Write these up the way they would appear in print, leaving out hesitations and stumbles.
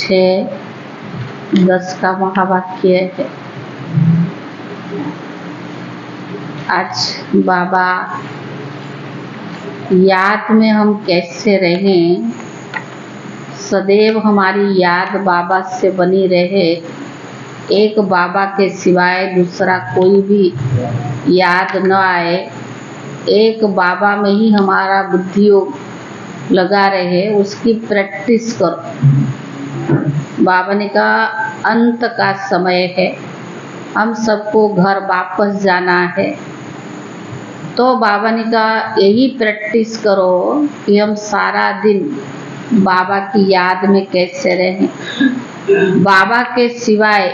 6:10 का महावाक्य है। आज बाबा याद में हम कैसे रहें, सदैव हमारी याद बाबा से बनी रहे। एक बाबा के सिवाय दूसरा कोई भी याद न आए, एक बाबा में ही हमारा बुद्धि लगा रहे, उसकी प्रैक्टिस करो। बाबा ने कहा अंत का समय है, हम सबको घर वापस जाना है, तो बाबा ने कहा यही प्रैक्टिस करो कि हम सारा दिन बाबा की याद में कैसे रहें। बाबा के सिवाय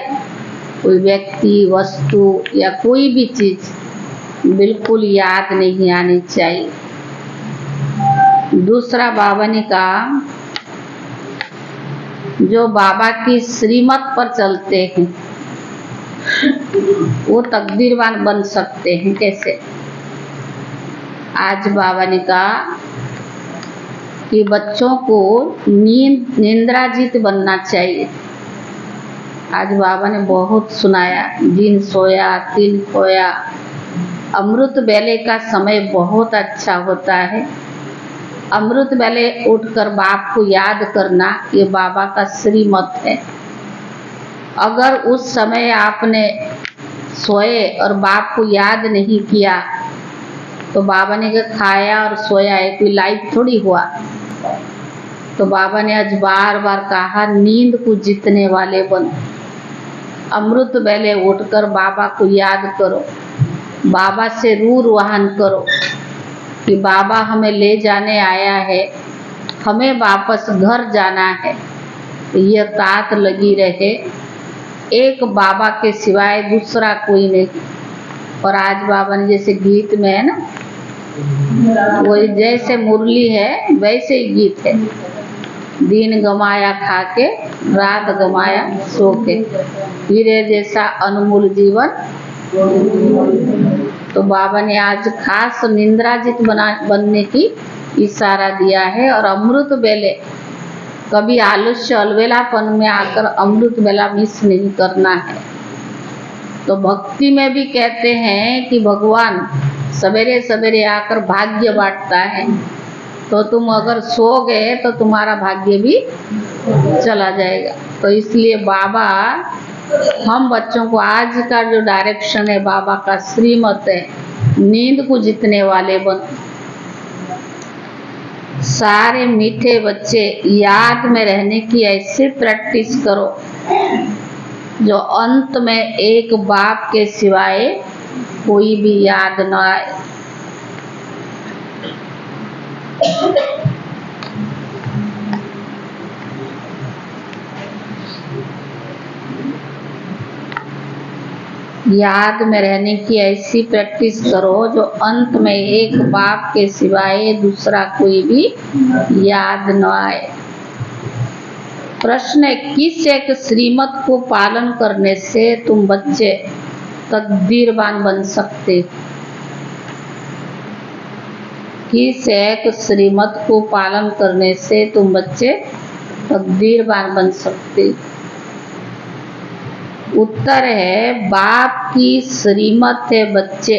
कोई व्यक्ति, वस्तु या कोई भी चीज़ बिल्कुल याद नहीं आनी चाहिए। दूसरा बाबा ने कहा जो बाबा की श्रीमत पर चलते हैं वो तकदीरवान बन सकते हैं। कैसे? आज बाबा ने कहा कि बच्चों को निंद्राजीत बनना चाहिए। आज बाबा ने बहुत सुनाया, दिन सोया तिल खोया। अमृत वेले का समय बहुत अच्छा होता है। अमृत वेले उठकर बाप को याद करना, ये बाबा का श्रीमत है। अगर उस समय आपने सोए और बाप को याद नहीं किया तो बाबा ने कहा खाया और सोया है, कोई लाइफ थोड़ी हुआ। तो बाबा ने आज बार बार कहा नींद को जीतने वाले बनो। अमृत वेले उठकर बाबा को याद करो, बाबा से रूर वाहन करो कि बाबा हमें ले जाने आया है, हमें वापस घर जाना है। ये तात लगी रहे, एक बाबा के सिवाय दूसरा कोई नहीं। और आज बाबा ने जैसे गीत में है ना, वही जैसे मुरली है वैसे ही गीत है, दिन गमाया खा के रात गमाया सो के, हीरे जैसा अनमोल जीवन। तो बाबा ने आज खास निंद्राजित बनने की इशारा दिया है। और अमृत वेले कभी आलस्य अलवेलापन में आकर अमृत वेला मिस नहीं करना है। तो भक्ति में भी कहते हैं कि भगवान सवेरे सवेरे आकर भाग्य बांटता है, तो तुम अगर सो गए तो तुम्हारा भाग्य भी चला जाएगा। तो इसलिए बाबा हम बच्चों को आज का जो डायरेक्शन है, बाबा का श्रीमत है, नींद को जीतने वाले बनो। सारे मीठे बच्चे याद में रहने की ऐसी प्रैक्टिस करो जो अंत में एक बाप के सिवाय कोई भी याद न आए। याद में रहने की ऐसी प्रैक्टिस करो जो अंत में एक बाप के सिवाय दूसरा कोई भी याद न आए। प्रश्न है, किस एक श्रीमत को पालन करने से तुम बच्चे तकदीरवान बन सकते? किस एक श्रीमत को पालन करने से तुम बच्चे तकदीरवान बन सकते? उत्तर है बाप की श्रीमत है बच्चे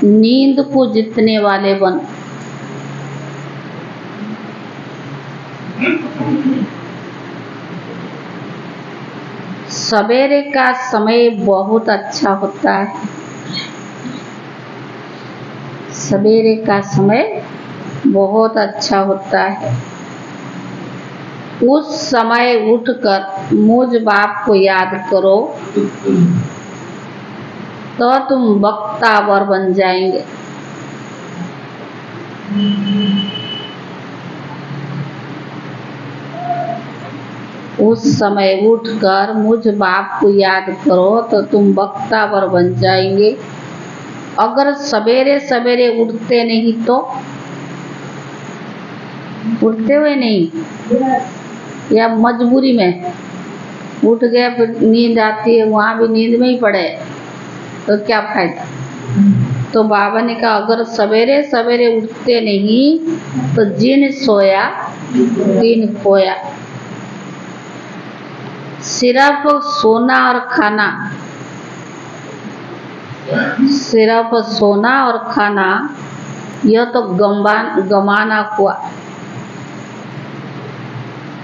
नींद को जीतने वाले बनो। सवेरे का समय बहुत अच्छा होता है। सवेरे का समय बहुत अच्छा होता है। उस समय उठकर मुझ बाप को याद करो तो तुम वक्तावर बन जाएंगे। उस समय उठकर मुझ बाप को याद करो तो तुम वक्तावर बन जाएंगे। अगर सवेरे सवेरे उठते नहीं तो उठते हुए नहीं या मजबूरी में उठ गए, फिर नींद आती है, वहाँ भी नींद में ही पड़े तो क्या फायदा। तो बाबा ने कहा अगर सवेरे सवेरे उठते नहीं तो जिन सोया दिन खोया। सिर्फ सोना और खाना, सिर्फ सोना और खाना, यह तो गमाना हुआ।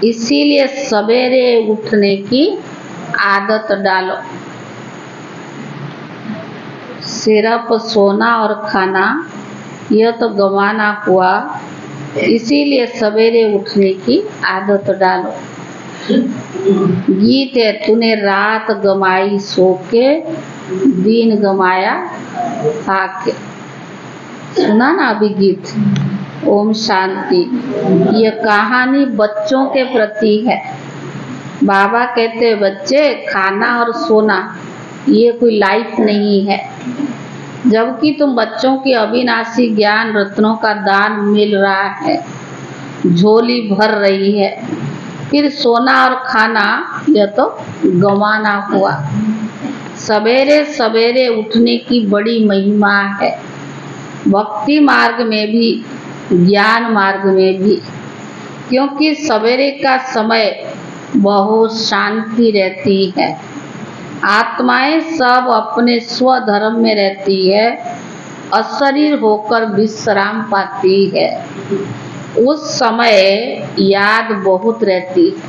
इसीलिए सवेरे उठने की आदत डालो। सिर्फ सोना और खाना, यह तो गमाना हुआ। इसीलिए सवेरे उठने की आदत डालो। गीत है, तूने रात गमाई सो के, दिन गमाया खाके। सुना ना अभी गीत? ओम शांति। ये कहानी बच्चों के प्रति है। बाबा कहते बच्चे, खाना और सोना ये कोई लाइफ नहीं है। जबकि तुम बच्चों की अविनाशी ज्ञान रत्नों का दान मिल रहा है, झोली भर रही है, फिर सोना और खाना यह तो गंवाना हुआ। सवेरे सवेरे उठने की बड़ी महिमा है, भक्ति मार्ग में भी, ज्ञान मार्ग में भी। क्योंकि सवेरे का समय बहुत शांति रहती है, आत्माएं सब अपने स्वधर्म में रहती है, अशरीर होकर विश्राम पाती है। उस समय याद बहुत रहती है।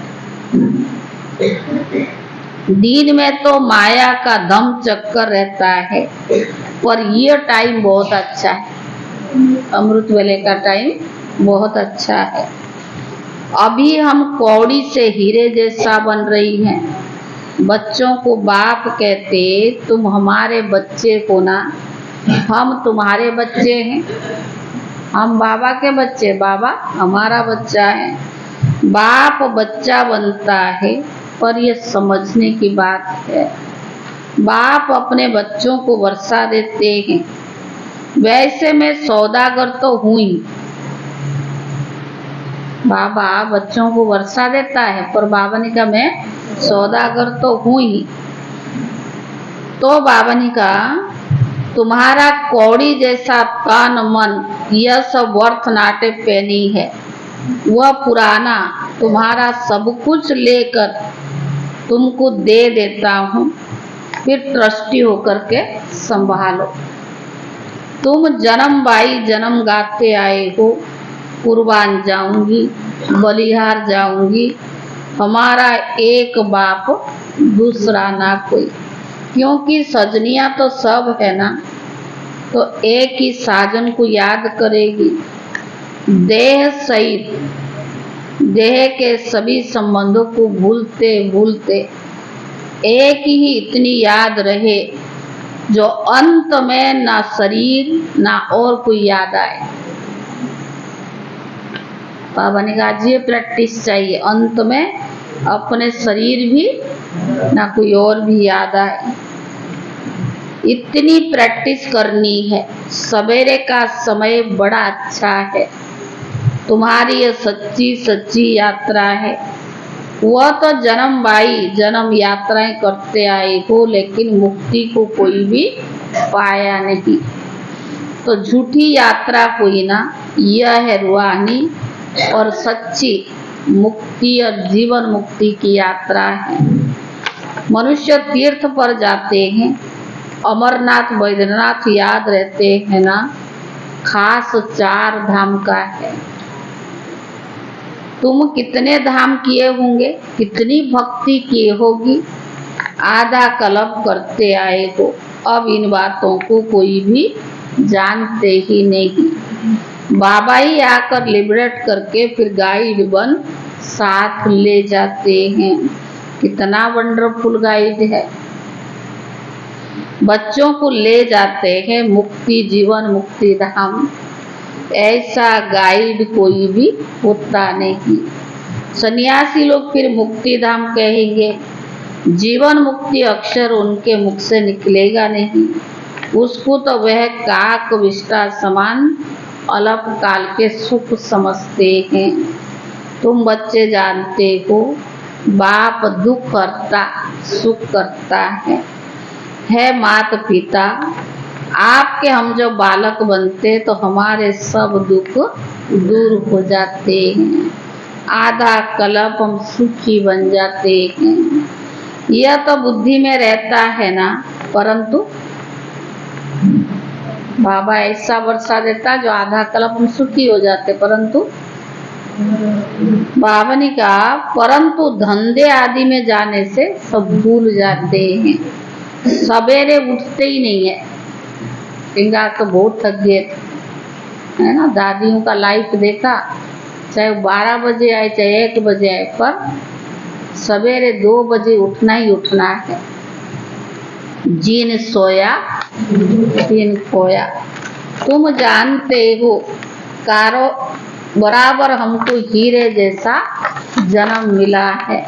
दिन में तो माया का धम चक्कर रहता है, पर यह टाइम बहुत अच्छा है। अमृत वेले का टाइम बहुत अच्छा है। अभी हम कौड़ी से हीरे जैसा बन रही हैं। बच्चों को बाप कहते, तुम हमारे बच्चे हो ना, हम तुम्हारे बच्चे हैं। हम बाबा के बच्चे, बाबा हमारा बच्चा है। बाप बच्चा बनता है, पर यह समझने की बात है। बाप अपने बच्चों को वर्षा देते हैं। वैसे मैं सौदागर तो हूँ ही। बाबा बच्चों को वर्षा देता है, पर बाबा ने कहा मैं सौदागर तो हूँ ही। तो बाबा ने कहा तुम्हारा कौड़ी जैसा तन मन यह सब वर्थ नाटे पेनी है। वह पुराना तुम्हारा सब कुछ लेकर तुमको दे देता हूँ, फिर ट्रस्टी होकर के संभालो। तुम जन्म बाई जन्म गाते आए हो, कुर्बान जाऊंगी, बलिहार जाऊंगी, हमारा एक बाप दूसरा ना कोई। क्योंकि सजनिया तो सब है ना, तो एक ही साजन को याद करेगी। देह सहित देह के सभी संबंधों को भूलते भूलते एक ही इतनी याद रहे, जो अंत में ना शरीर ना और कोई याद आए। बाबा ने कहा ये प्रैक्टिस चाहिए, अंत में अपने शरीर भी ना कोई और भी याद आए। इतनी प्रैक्टिस करनी है। सवेरे का समय बड़ा अच्छा है। तुम्हारी यह सच्ची सच्ची यात्रा है। वह तो जन्म बाई जन्म यात्राएं करते आए हो, लेकिन मुक्ति को कोई भी पाया नहीं। तो झूठी यात्रा हुई ना, यह है रूहानी और सच्ची मुक्ति और जीवन मुक्ति की यात्रा है। मनुष्य तीर्थ पर जाते हैं, अमरनाथ बैद्यनाथ याद रहते हैं ना, खास 4 धाम का है। तुम कितने धाम किए होंगे, कितनी भक्ति किए होगी, आधा कल्प करते आए हो। अब इन बातों को कोई भी जानते ही नहीं। बाबा ही आकर लिबरेट करके फिर गाइड बन साथ ले जाते हैं। कितना वंडरफुल गाइड है। बच्चों को ले जाते हैं मुक्ति जीवन मुक्ति धाम। ऐसा गाइड कोई भी होता नहीं। सन्यासी लोग फिर मुक्ति धाम कहेंगे, जीवन मुक्ति अक्षर उनके मुख से निकलेगा नहीं। उसको तो वह काक विष्टा समान अल्प काल के सुख समझते हैं। तुम बच्चे जानते हो, बाप दुख करता सुख करता है माता पिता। आपके हम जब बालक बनते तो हमारे सब दुख दूर हो जाते हैं। आधा कल्प हम सुखी बन जाते हैं। यह तो बुद्धि में रहता है ना, परंतु बाबा ऐसा वर्षा देता जो आधा कल्प हम सुखी हो जाते, परंतु बाबा ने कहा परंतु धंधे आदि में जाने से सब भूल जाते हैं, सवेरे उठते ही नहीं है। सिंगार तो बहुत थक गए थे, है ना। दादियों का लाइफ देखा, चाहे 12 बजे आए चाहे 1 बजे आए, पर सवेरे 2 बजे उठना ही उठना है। जिन सोया तिन खोया। तुम जानते हो कारो बराबर हमको हीरे जैसा जन्म मिला है।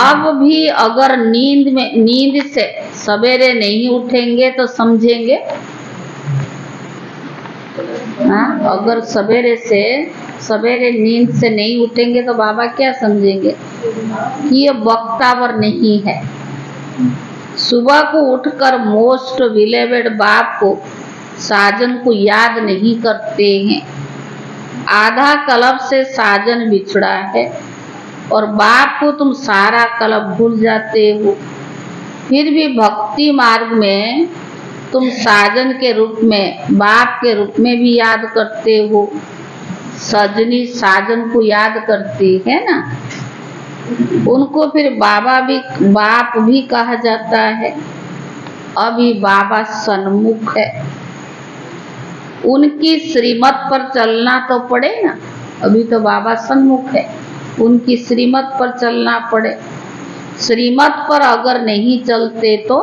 अब भी अगर नींद से सवेरे नहीं उठेंगे तो समझेंगे, हाँ, अगर सवेरे नींद से नहीं उठेंगे तो बाबा क्या समझेंगे कि ये वक्तावर नहीं है। सुबह को उठकर मोस्ट बिलेवेड बाप को, साजन को याद नहीं करते हैं। आधा कल्प से साजन बिछड़ा है और बाप को तुम सारा कल्प भूल जाते हो। फिर भी भक्ति मार्ग में तुम साजन के रूप में, बाप के रूप में भी याद करते हो। सजनी साजन को याद करती है ना, उनको फिर बाप भी कहा जाता है। अभी बाबा सन्मुख है, उनकी श्रीमत पर चलना तो पड़े ना। अभी तो बाबा सन्मुख है, उनकी श्रीमत पर चलना पड़े। श्रीमत पर अगर नहीं चलते तो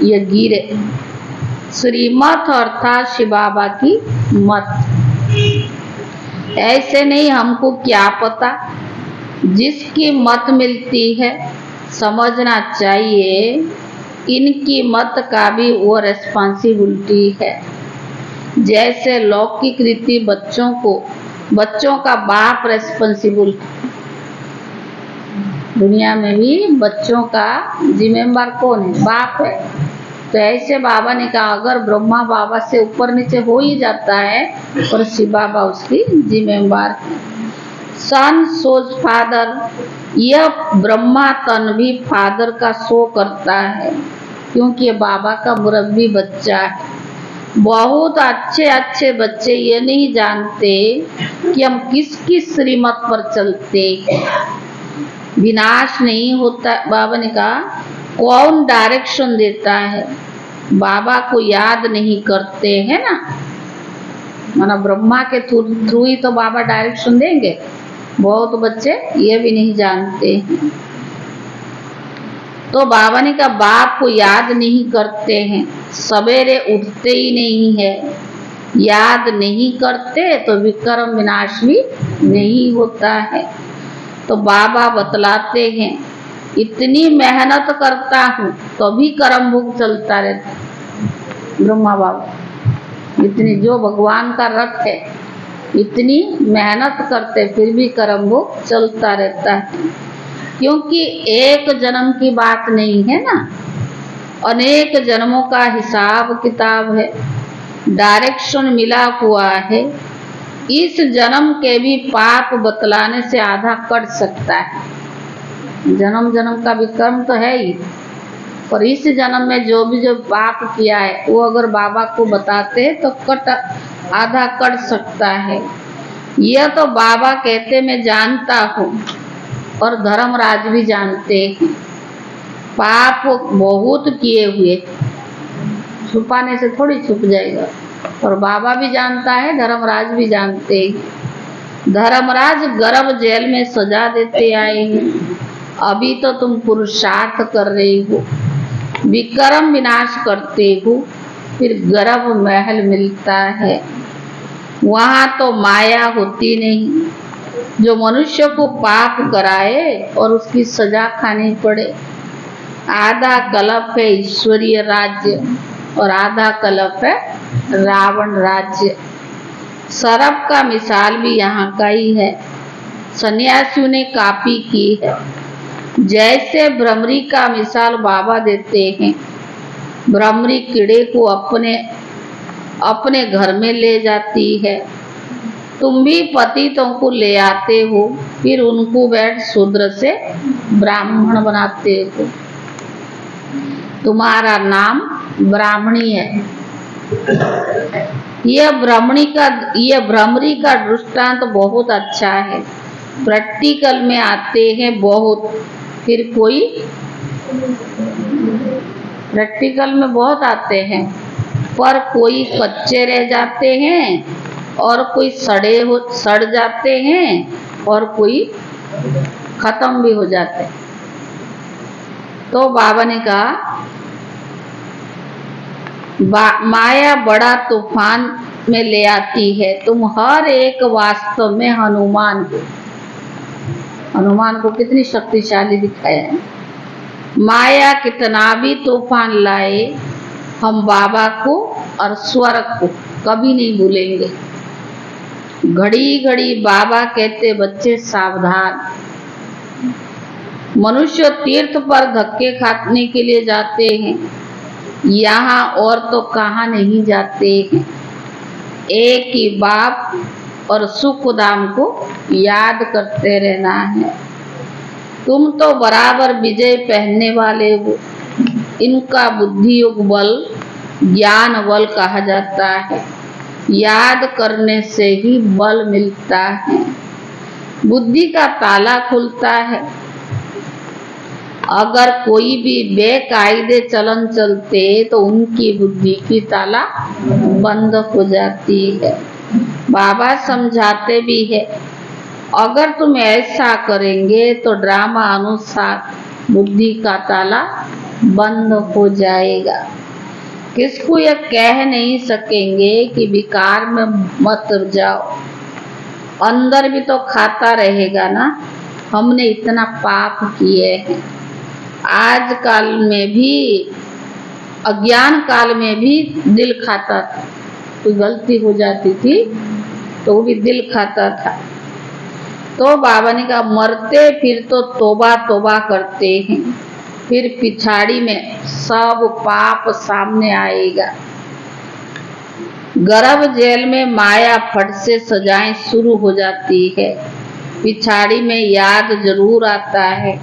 ये गिरे। श्रीमत अर्थात शिव बाबा की मत। ऐसे नहीं हमको क्या पता, जिसकी मत मिलती है समझना चाहिए इनकी मत का भी वो रेस्पॉन्सिबिलिटी है। जैसे लौकिक रीति बच्चों का बाप रेस्पॉन्सिबल, दुनिया में भी बच्चों का जिम्मेदार कौन है? बाप है। तो ऐसे बाबा ने कहा अगर ब्रह्मा बाबा से ऊपर नीचे हो ही जाता है और शिव बाबा उसकी जिम्मेदार है। सन सोज फादर, यह ब्रह्मा तन भी फादर का शो करता है, क्योंकि ये बाबा का मुरब्बी बच्चा है। बहुत अच्छे बच्चे ये नहीं जानते कि हम किसकी श्रीमत पर चलते हैं। विनाश नहीं होता। बाबा ने कहा कौन डायरेक्शन देता है, बाबा को याद नहीं करते हैं ना। माना ब्रह्मा के थ्रू ही तो बाबा डायरेक्शन देंगे। बहुत बच्चे ये भी नहीं जानते हैं। तो बाबा ने कहा बाप को याद नहीं करते हैं, सवेरे उठते ही नहीं है। याद नहीं करते तो विक्रम विनाश भी नहीं होता है। तो बाबा बतलाते हैं इतनी मेहनत करता हूँ तो भी कर्म भोग चलता रहता। ब्रह्मा बाबा इतनी, जो भगवान का रथ है, इतनी मेहनत करते फिर भी कर्म भोग चलता रहता है। क्योंकि एक जन्म की बात नहीं है ना, अनेक जन्मों का हिसाब किताब है, डायरेक्शन मिला हुआ है। इस जन्म के भी पाप बतलाने से आधा कट सकता है। जन्म जन्म का विक्रम तो है ही, पर इस जन्म में जो पाप किया है वो अगर बाबा को बताते हैं तो आधा कट सकता है। यह तो बाबा कहते मैं जानता हूँ और धर्मराज भी जानते हैं। पाप बहुत किए हुए, छुपाने से थोड़ी छुप जाएगा। और बाबा भी जानता है, धर्मराज भी जानते हैं। धर्मराज गर्भ जेल में सजा देते आए हैं, अभी तो तुम पुरुषार्थ कर रहे हो, विक्रम विनाश करते हो, फिर गर्भ महल मिलता है। वहाँ तो माया होती नहीं जो मनुष्य को पाप कराए और उसकी सजा खानी पड़े। आधा कल्प है ईश्वरीय राज्य और आधा कल्प है रावण राज्य। सरप का मिसाल भी यहाँ का ही है, सन्यासियों ने कॉपी की है। जैसे भ्रमरी का मिसाल बाबा देते हैं, भ्रमरी कीड़े को अपने घर में ले जाती है तुम भी पतितों को ले आते हो, फिर उनको बैठ शूद्र से ब्राह्मण बनाते हो। तुम्हारा नाम ब्राह्मणी है। यह भ्रमरी का दृष्टांत बहुत अच्छा है। प्रैक्टिकल में आते हैं बहुत, फिर कोई प्रैक्टिकल में बहुत आते हैं, पर कोई कच्चे रह जाते हैं और कोई सड़ जाते हैं और कोई खत्म भी हो जाते हैं। तो बाबा ने कहा माया बड़ा तूफान में ले आती है। तुम हर एक वास्तव में हनुमान को कितनी शक्तिशाली दिखाया है। माया कितना भी तूफान लाए, हम बाबा को और स्वर्ग को कभी नहीं भूलेंगे। घड़ी घड़ी बाबा कहते बच्चे सावधान। मनुष्य तीर्थ पर धक्के खाने के लिए जाते हैं, यहाँ और तो कहाँ नहीं जाते हैं। एक ही बाप और सुख धाम को याद करते रहना है। तुम तो बराबर विजय पहनने वाले हो। इनका बुद्धि योग बल ज्ञान बल कहा जाता है। याद करने से ही बल मिलता है, बुद्धि का ताला खुलता है। अगर कोई भी बेकायदे चलन चलते तो उनकी बुद्धि की ताला बंद हो जाती है। बाबा समझाते भी है, अगर तुम ऐसा करेंगे तो ड्रामा अनुसार बुद्धि का ताला बंद हो जाएगा। किसको यह कह नहीं सकेंगे कि विकार में मत जाओ, अंदर भी तो खाता रहेगा ना। हमने इतना पाप किए हैं। आज काल में भी, अज्ञान काल में भी दिल खाता था। कोई गलती हो जाती थी तो वो भी दिल खाता था। तो बाबा ने कहा मरते फिर तो तोबा तोबा करते हैं, फिर पिछाड़ी में सब पाप सामने आएगा। गर्भ जेल में माया फट से सजाएं शुरू हो जाती है, पिछाड़ी में याद जरूर आता है।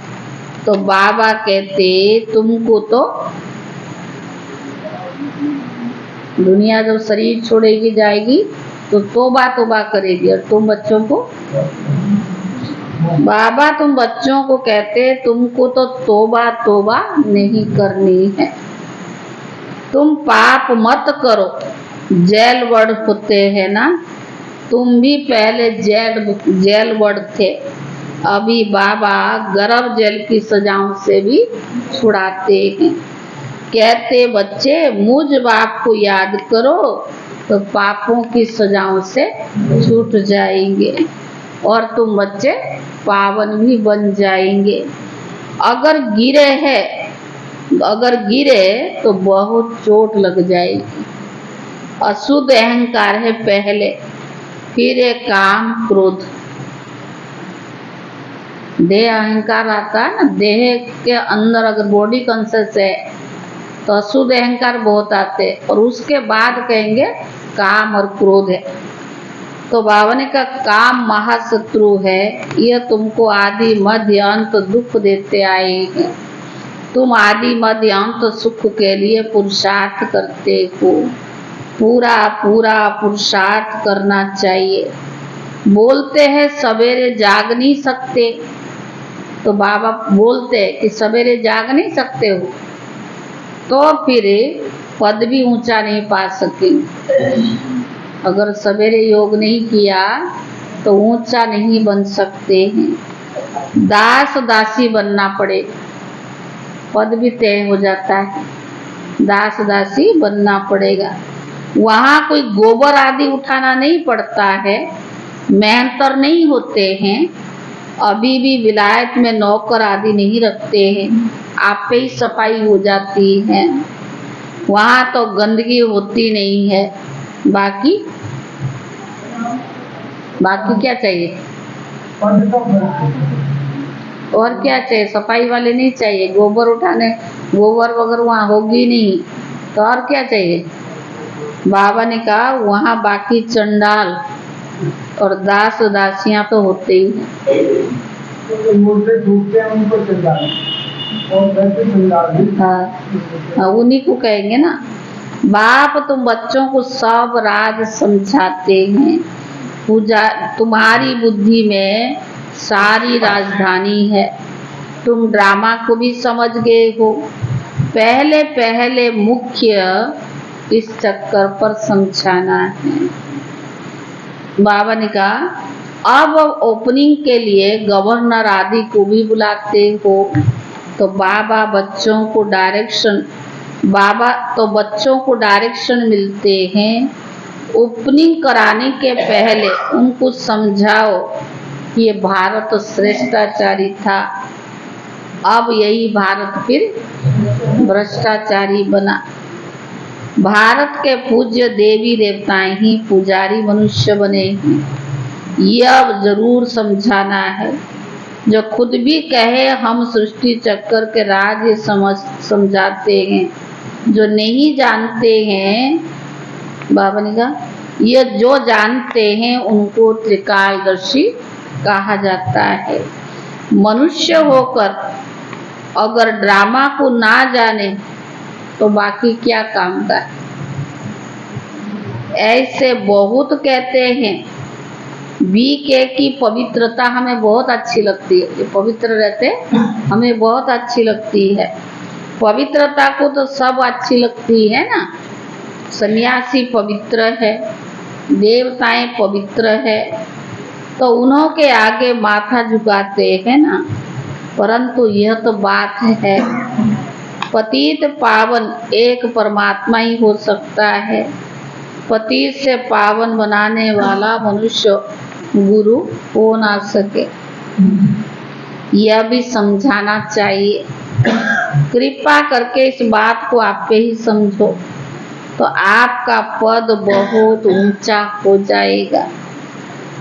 तो बाबा कहते तुमको तो दुनिया जब शरीर छोड़ेगी जाएगी तो तोबा तोबा करेगी, और तुम बच्चों को, बाबा तुम बच्चों को कहते तुमको तो तोबा तोबा नहीं करनी है। तुम पाप मत करो। जेल वर्ड होते हैं ना, तुम भी पहले जेल वर्ड थे। अभी बाबा गर्भ जेल की सजाओं से भी छुड़ाते हैं। कहते बच्चे मुझ बाप को याद करो तो पापों की सजाओं से छूट जाएंगे और तुम बच्चे पावन भी बन जाएंगे। अगर गिरे तो बहुत चोट लग जाएगी। अशुद्ध अहंकार है पहले, फिर है काम क्रोध। देह अहंकार आता है ना, देह के अंदर अगर बॉडी कॉन्शियस है तो अशुद्ध अहंकार बहुत आते, और उसके बाद कहेंगे काम और क्रोध है। तो बाबा ने कहा काम महाशत्रु है, यह तुमको आदि मध्य अंत दुख देते आए हैं। तुम आदि मध्य अंत सुख के लिए पुरुषार्थ करते हो। पूरा पूरा पुरुषार्थ करना चाहिए। बोलते हैं सवेरे जाग नहीं सकते, तो बाबा बोलते हैं कि सवेरे जाग नहीं सकते हो तो फिर पद भी ऊंचा नहीं पा सकेंगे। अगर सवेरे योग नहीं किया तो ऊंचा नहीं बन सकते हैं। दास दासी बनना पड़े, पद भी तय हो जाता है। दास दासी बनना पड़ेगा। वहाँ कोई गोबर आदि उठाना नहीं पड़ता है, मेहनतर नहीं होते हैं। अभी भी विलायत में नौकर आदि नहीं रखते हैं, आप पे ही सफाई हो जाती है। वहाँ तो गंदगी होती नहीं है। बाकी क्या चाहिए और क्या चाहिए? सफाई वाले नहीं चाहिए, गोबर उठाने, गोबर वगैरह वहाँ होगी नहीं तो और क्या चाहिए? बाबा ने कहा वहाँ बाकी चंडाल और दास दासियां तो होते ही हैं। हाँ, उन्हीं को कहेंगे ना। बाप तुम बच्चों को सब राज समझाते हैं, पूजा तुम्हारी बुद्धि में सारी राजधानी है, तुम ड्रामा को भी समझ गए हो। पहले पहले मुख्य इस चक्कर पर समझाना है। बाबा ने कहा अब ओपनिंग के लिए गवर्नर आदि को भी बुलाते हो, तो बच्चों को डायरेक्शन मिलते हैं। ओपनिंग कराने के पहले उनको समझाओ कि ये भारत श्रेष्ठाचारी था, अब यही भारत फिर भ्रष्टाचारी बना। भारत के पूज्य देवी देवताएं ही पुजारी मनुष्य बने हैं, यह अब जरूर समझाना है। जो खुद भी कहे हम सृष्टि चक्कर के राज समझाते हैं, जो नहीं जानते हैं, बाबा ने कहा यह जो जानते हैं उनको त्रिकालदर्शी कहा जाता है। मनुष्य होकर अगर ड्रामा को ना जाने तो बाकी क्या काम का। ऐसे बहुत कहते हैं। बीके की पवित्रता हमें बहुत अच्छी लगती है, ये पवित्र रहते हमें बहुत अच्छी लगती है। पवित्रता को तो सब अच्छी लगती है ना। सन्यासी पवित्र है, देवताएं पवित्र है, तो उन्हों के आगे माथा झुकाते हैं ना। परंतु यह तो बात है, पतित पावन एक परमात्मा ही हो सकता है। पतित से पावन बनाने वाला मनुष्य गुरु हो ना सके, यह भी समझाना चाहिए। कृपा करके इस बात को आप पे ही समझो, तो आपका पद बहुत ऊंचा हो जाएगा।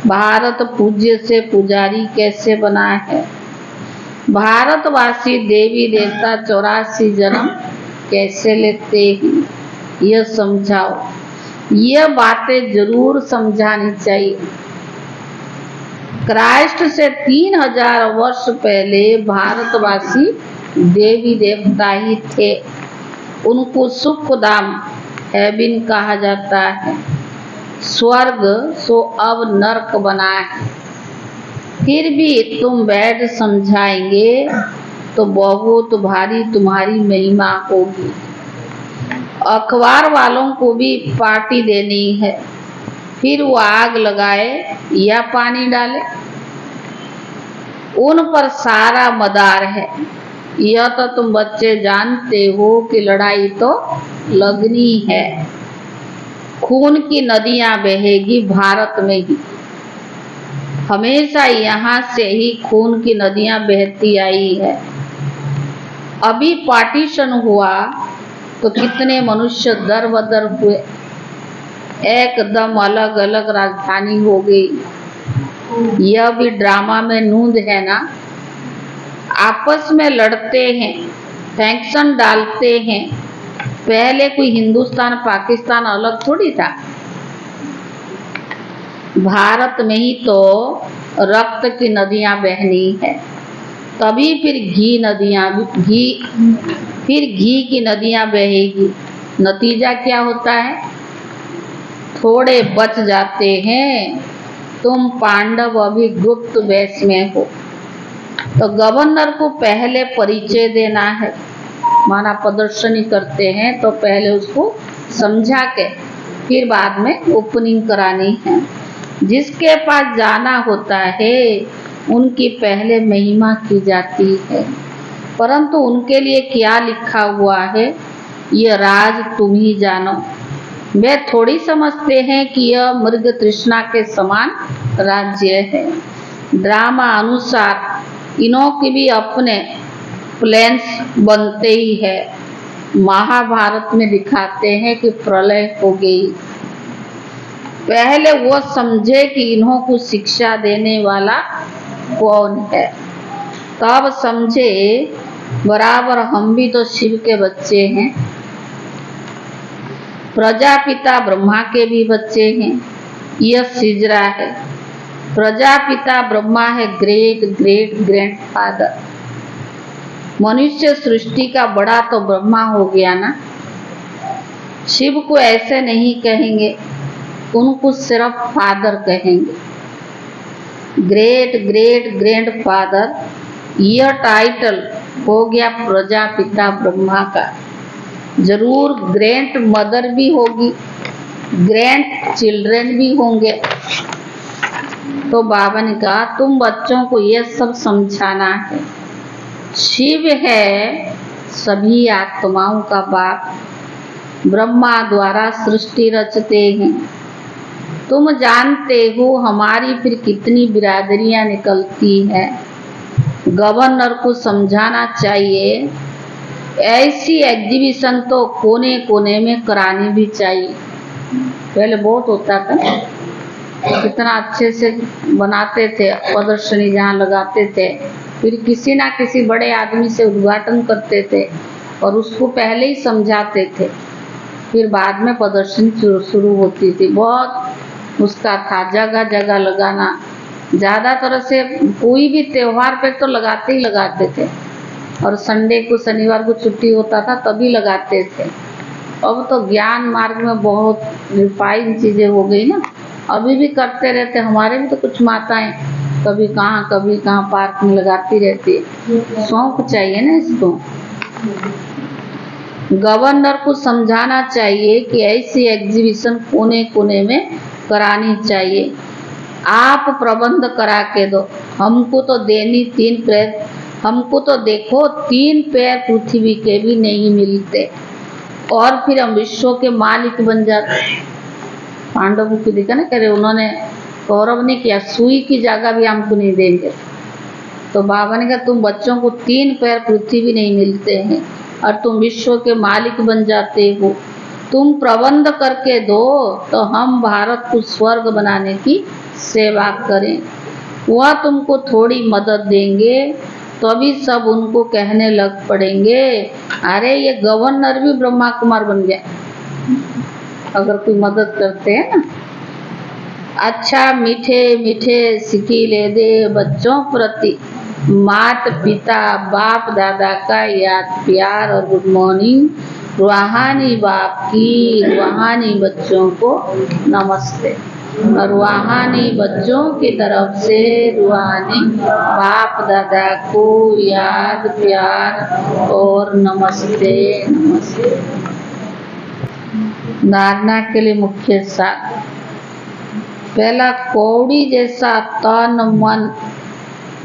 भारत पूज्य से पुजारी कैसे बना है, भारतवासी देवी देवता 84 जन्म कैसे लेते हैं, यह समझाओ। यह बातें जरूर समझानी चाहिए। क्राइस्ट से 3000 वर्ष पहले भारतवासी देवी देवता ही थे। उनको सुखधाम हेवन कहा जाता है। स्वर्ग सो अब नरक बना है। फिर भी तुम बैठ समझाएंगे तो बहुत भारी तुम्हारी महिमा होगी। अखबार वालों को भी पार्टी देनी है, फिर वो आग लगाए या पानी डाले, उन पर सारा मदार है। यह तो तुम बच्चे जानते हो कि लड़ाई तो लगनी है। खून की नदियां बहेगी भारत में ही, हमेशा यहाँ से ही खून की नदियां बहती आई है। अभी पार्टीशन हुआ तो कितने मनुष्य दर बदर हुए, एकदम अलग अलग राजधानी हो गई। यह भी ड्रामा में नूंद है ना। आपस में लड़ते हैं, फैक्शन डालते हैं। पहले कोई हिंदुस्तान पाकिस्तान अलग थोड़ी था। भारत में ही तो रक्त की नदियां बहनी है, तभी फिर घी की नदियां बहेगी। नतीजा क्या होता है, थोड़े बच जाते हैं। तुम पांडव अभी गुप्त वेश में हो, तो गवर्नर को पहले परिचय देना है। माना प्रदर्शनी करते हैं तो पहले उसको समझा के फिर बाद में ओपनिंग करानी है। जिसके पास जाना होता है उनकी पहले महिमा की जाती है, परंतु उनके लिए क्या लिखा हुआ है यह राज तुम ही जानो। वे थोड़ी समझते हैं कि यह मृग तृष्णा के समान राज्य है। ड्रामा अनुसार इन्हों के भी अपने प्लान्स बनते ही है। महाभारत में दिखाते हैं कि प्रलय हो गई। पहले वो समझे कि इन्हों को शिक्षा देने वाला कौन है, तब समझे बराबर हम भी तो शिव के बच्चे हैं, प्रजापिता ब्रह्मा के भी बच्चे हैं। यह सिजरा है, प्रजापिता ब्रह्मा है ग्रेट ग्रेट ग्रैंडफादर। मनुष्य सृष्टि का बड़ा तो ब्रह्मा हो गया ना। शिव को ऐसे नहीं कहेंगे, उनको सिर्फ फादर कहेंगे। ग्रेट ग्रेट ग्रैंडफादर, यह टाइटल हो गया प्रजापिता ब्रह्मा का। जरूर ग्रैंड मदर भी होगी, ग्रैंड चिल्ड्रन भी होंगे। तो बाबा ने कहा तुम बच्चों को यह सब समझाना है। शिव है सभी आत्माओं का बाप, ब्रह्मा द्वारा सृष्टि रचते हैं। तुम जानते हो हमारी फिर कितनी बिरादरियां निकलती हैं। गवर्नर को समझाना चाहिए, ऐसी एग्जीबिशन तो कोने कोने में करानी भी चाहिए। पहले बहुत होता था, कितना अच्छे से बनाते थे, प्रदर्शनी जहाँ लगाते थे, फिर किसी ना किसी बड़े आदमी से उद्घाटन करते थे और उसको पहले ही समझाते थे, फिर बाद में प्रदर्शनी शुरू होती थी। बहुत उसका था जगह जगह लगाना। ज़्यादातर से कोई भी त्योहार पे तो लगाते ही लगाते थे, और संडे को शनिवार को छुट्टी होता था तभी लगाते थे। अब तो ज्ञान मार्ग में बहुत रिफाइन चीज़ें हो गई ना, अभी भी करते रहते। हमारे भी तो कुछ माताएं कभी कहाँ पार्क में लगाती रहती है। शौक चाहिए ना इसको। गवर्नर को समझाना चाहिए कि ऐसी एग्जीबिशन कोने कोने में करानी चाहिए। आप प्रबंध करा के दो, हमको तो देनी 3 पैर, हमको तो देखो 3 पैर पृथ्वी के भी नहीं मिलते, और फिर हम विश्व के मालिक बन जाते। पांडवों की देखा ना, कह रहे उन्होंने कौरव ने किया, सुई की जगह भी हमको नहीं देंगे। तो बाबा ने कहा तुम बच्चों को 3 पैर पृथ्वी भी नहीं मिलते हैं और तुम विश्व के मालिक बन जाते हो। तुम प्रबंध करके दो तो हम भारत को स्वर्ग बनाने की सेवा करें। वह तुमको थोड़ी मदद देंगे तो अभी सब उनको कहने लग पड़ेंगे, अरे ये गवर्नर भी ब्रह्मा कुमार बन गया, अगर कोई मदद करते हैं ना। अच्छा मीठे मीठे सिक्की ले दे बच्चों प्रति, माता पिता बाप दादा का याद प्यार और गुड मॉर्निंग। रूहानी बाप की रूहानी बच्चों को नमस्ते, और रूहानी बच्चों की तरफ से रूहानी बाप दादा को याद प्यार और नमस्ते नमस्ते। धारणा के लिए मुख्य सार। पहला, कौड़ी जैसा तन मन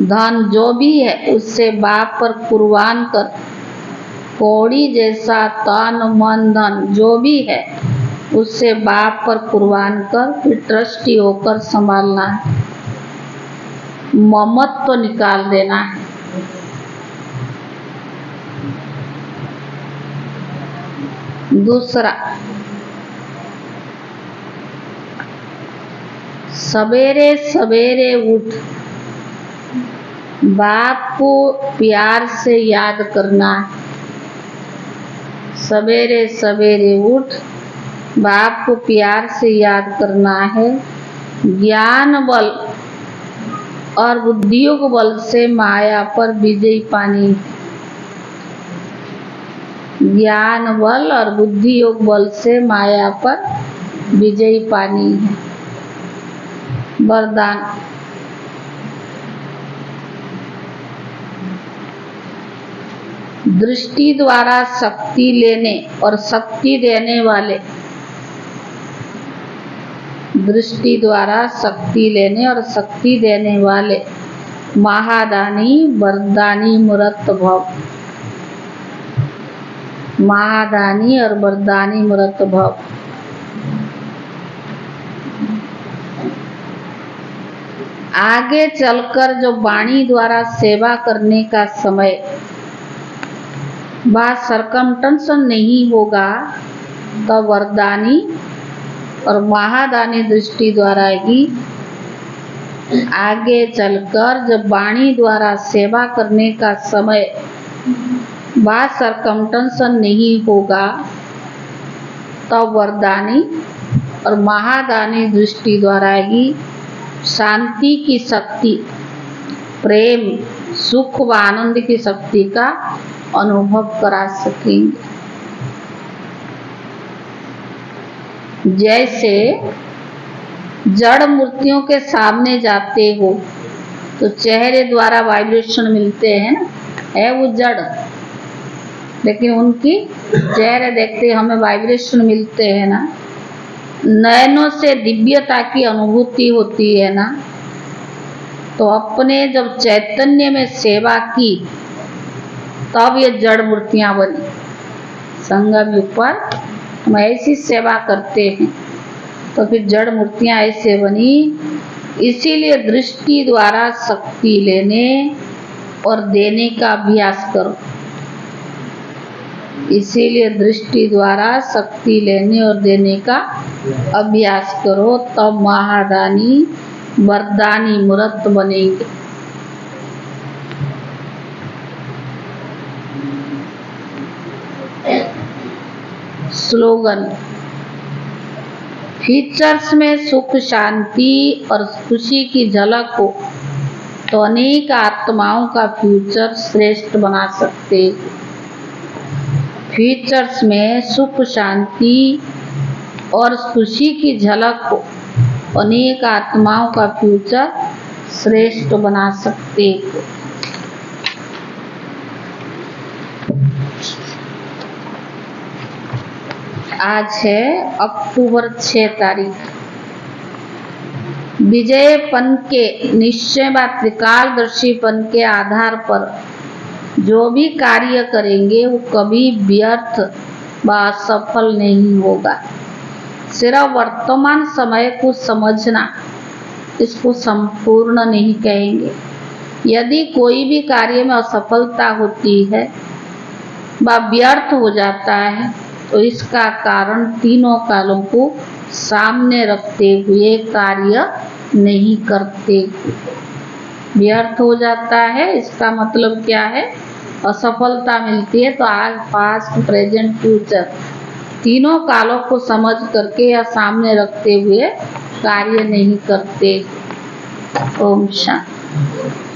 धन जो भी है उससे बाप पर कुर्बान कर। कौड़ी जैसा तन मन धन जो भी है उससे बाप पर कुर्बान कर, फिर ट्रस्टी होकर संभालना है। ममत्व तो निकाल देना है। दूसरा, सवेरे सवेरे उठ बाप को प्यार से याद करना है। सवेरे सवेरे उठ बाप को प्यार से याद करना है। ज्ञान बल और बुद्धियोग बल से माया पर विजय पानी। ज्ञान बल और बुद्धियोग बल से माया पर विजय पानी है। वरदान। दृष्टि द्वारा शक्ति लेने और शक्ति देने वाले, दृष्टि द्वारा शक्ति लेने और शक्ति देने वाले महादानी वरदानी मूर्त भव। महादानी और वरदानी मूर्त भव। आगे चलकर जो वाणी द्वारा सेवा करने का समय वह सरकमटेंशन नहीं होगा, तो वरदानी और महादानी दृष्टि द्वारा ही आगे चलकर जब वाणी द्वारा सेवा करने का समय वह सरकमटेंशन नहीं होगा, तो वरदानी और महादानी दृष्टि द्वारा ही शांति की शक्ति, प्रेम, सुख व आनंद की शक्ति का अनुभव करा सकेंगे। जैसे जड़ मूर्तियों के सामने जाते हो तो चेहरे द्वारा वाइब्रेशन मिलते हैं ना, है वो जड़, लेकिन उनकी चेहरे देखते हमें वाइब्रेशन मिलते हैं ना। नयनों से दिव्यता की अनुभूति होती है ना। तो अपने जब चैतन्य में सेवा की तब ये जड़ मूर्तियां बनी। संगम युग पर हम ऐसी सेवा करते हैं तो फिर जड़ मूर्तियां ऐसे बनी। इसीलिए दृष्टि द्वारा शक्ति लेने और देने का अभ्यास करो। इसीलिए दृष्टि द्वारा शक्ति लेने और देने का अभ्यास करो, तब महादानी वरदानी मूर्त बनेंगे। स्लोगन: फीचर्स में सुख, शांति और खुशी की झलक हो तो अनेक आत्माओं का फ्यूचर श्रेष्ठ बना सकते। फीचर्स में सुख, शांति और खुशी की झलक हो, अनेक आत्माओं का फ्यूचर श्रेष्ठ बना सकते। आज है अक्टूबर 6 तारीख। विजयपन के निश्चय व त्रिकालदर्शीपन के आधार पर जो भी कार्य करेंगे वो कभी व्यर्थ व असफल नहीं होगा। सिर्फ वर्तमान समय को समझना, इसको संपूर्ण नहीं कहेंगे। यदि कोई भी कार्य में असफलता होती है व व्यर्थ हो जाता है तो इसका कारण तीनों कालों को सामने रखते हुए कार्य नहीं करते। व्यर्थ हो जाता है इसका मतलब क्या है? असफलता मिलती है तो आज, पास्ट, प्रेजेंट, फ्यूचर तीनों कालों को समझ करके या सामने रखते हुए कार्य नहीं करते। ओम शांति।